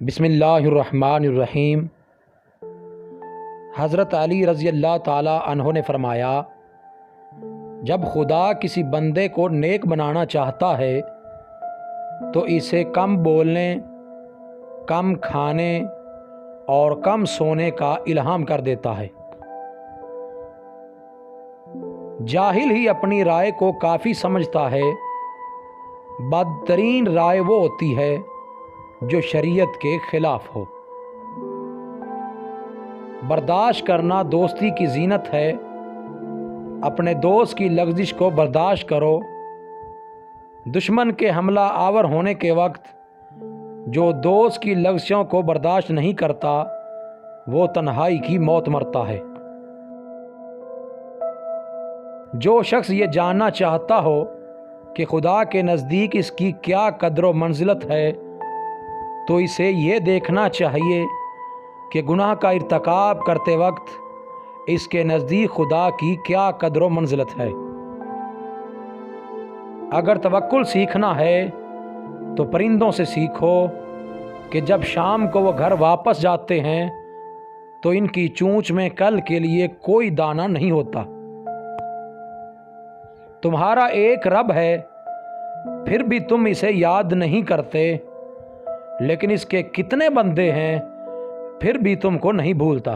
بسم اللہ الرحمن الرحیم۔ حضرت علی رضی اللہ تعالی عنہ نے فرمایا، جب خدا کسی بندے کو نیک بنانا چاہتا ہے تو اسے کم بولنے، کم کھانے اور کم سونے کا الہام کر دیتا ہے۔ جاہل ہی اپنی رائے کو کافی سمجھتا ہے، بدترین رائے وہ ہوتی ہے جو شریعت کے خلاف ہو۔ برداشت کرنا دوستی کی زینت ہے، اپنے دوست کی لغزش کو برداشت کرو۔ دشمن کے حملہ آور ہونے کے وقت جو دوست کی لغزشوں کو برداشت نہیں کرتا وہ تنہائی کی موت مرتا ہے۔ جو شخص یہ جاننا چاہتا ہو کہ خدا کے نزدیک اس کی کیا قدر و منزلت ہے تو اسے یہ دیکھنا چاہیے کہ گناہ کا ارتکاب کرتے وقت اس کے نزدیک خدا کی کیا قدر و منزلت ہے۔ اگر توکل سیکھنا ہے تو پرندوں سے سیکھو کہ جب شام کو وہ گھر واپس جاتے ہیں تو ان کی چونچ میں کل کے لیے کوئی دانہ نہیں ہوتا۔ تمہارا ایک رب ہے، پھر بھی تم اسے یاد نہیں کرتے، لیکن اس کے کتنے بندے ہیں پھر بھی تم کو نہیں بھولتا۔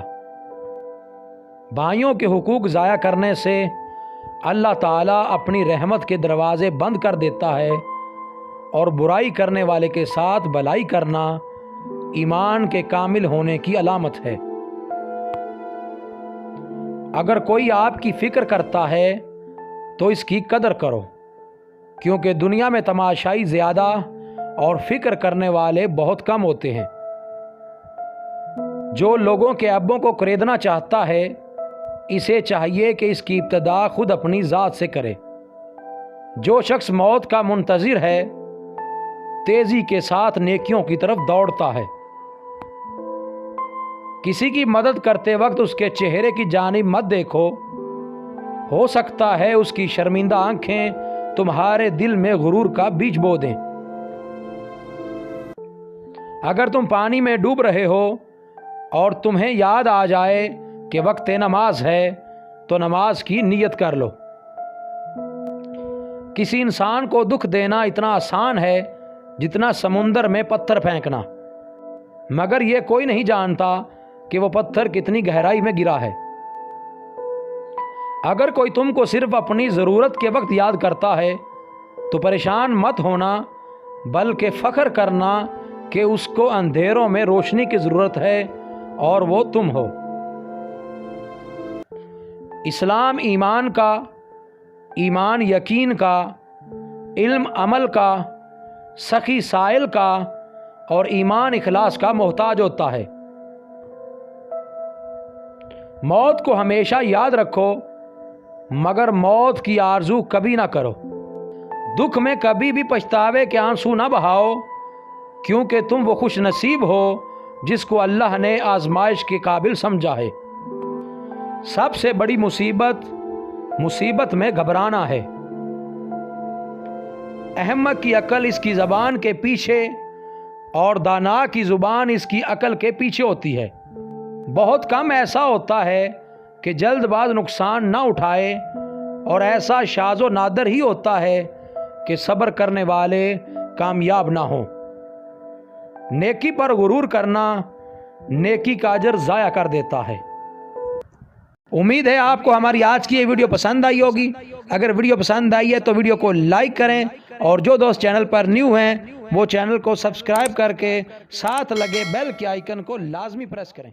بھائیوں کے حقوق ضائع کرنے سے اللہ تعالیٰ اپنی رحمت کے دروازے بند کر دیتا ہے، اور برائی کرنے والے کے ساتھ بھلائی کرنا ایمان کے کامل ہونے کی علامت ہے۔ اگر کوئی آپ کی فکر کرتا ہے تو اس کی قدر کرو، کیونکہ دنیا میں تماشائی زیادہ اور فکر کرنے والے بہت کم ہوتے ہیں۔ جو لوگوں کے عیبوں کو خریدنا چاہتا ہے اسے چاہیے کہ اس کی ابتدا خود اپنی ذات سے کرے۔ جو شخص موت کا منتظر ہے تیزی کے ساتھ نیکیوں کی طرف دوڑتا ہے۔ کسی کی مدد کرتے وقت اس کے چہرے کی جانب مت دیکھو، ہو سکتا ہے اس کی شرمندہ آنکھیں تمہارے دل میں غرور کا بیج بو دیں۔ اگر تم پانی میں ڈوب رہے ہو اور تمہیں یاد آ جائے کہ وقت نماز ہے تو نماز کی نیت کر لو۔ کسی انسان کو دکھ دینا اتنا آسان ہے جتنا سمندر میں پتھر پھینکنا، مگر یہ کوئی نہیں جانتا کہ وہ پتھر کتنی گہرائی میں گرا ہے۔ اگر کوئی تم کو صرف اپنی ضرورت کے وقت یاد کرتا ہے تو پریشان مت ہونا، بلکہ فخر کرنا کہ اس کو اندھیروں میں روشنی کی ضرورت ہے اور وہ تم ہو۔ اسلام ایمان کا، ایمان یقین کا، علم عمل کا، سخی سائل کا اور ایمان اخلاص کا محتاج ہوتا ہے۔ موت کو ہمیشہ یاد رکھو، مگر موت کی آرزو کبھی نہ کرو۔ دکھ میں کبھی بھی پچھتاوے کے آنسو نہ بہاؤ، کیونکہ تم وہ خوش نصیب ہو جس کو اللہ نے آزمائش کے قابل سمجھا ہے۔ سب سے بڑی مصیبت میں گھبرانا ہے۔ احمق کی عقل اس کی زبان کے پیچھے اور دانا کی زبان اس کی عقل کے پیچھے ہوتی ہے۔ بہت کم ایسا ہوتا ہے کہ جلد باز نقصان نہ اٹھائے، اور ایسا شاذ و نادر ہی ہوتا ہے کہ صبر کرنے والے کامیاب نہ ہوں۔ نیکی پر غرور کرنا نیکی کا اجر ضائع کر دیتا ہے۔ امید ہے آپ کو ہماری آج کی یہ ویڈیو پسند آئی ہوگی۔ اگر ویڈیو پسند آئی ہے تو ویڈیو کو لائک کریں، اور جو دوست چینل پر نیو ہیں وہ چینل کو سبسکرائب کر کے ساتھ لگے بیل کے آئیکن کو لازمی پریس کریں۔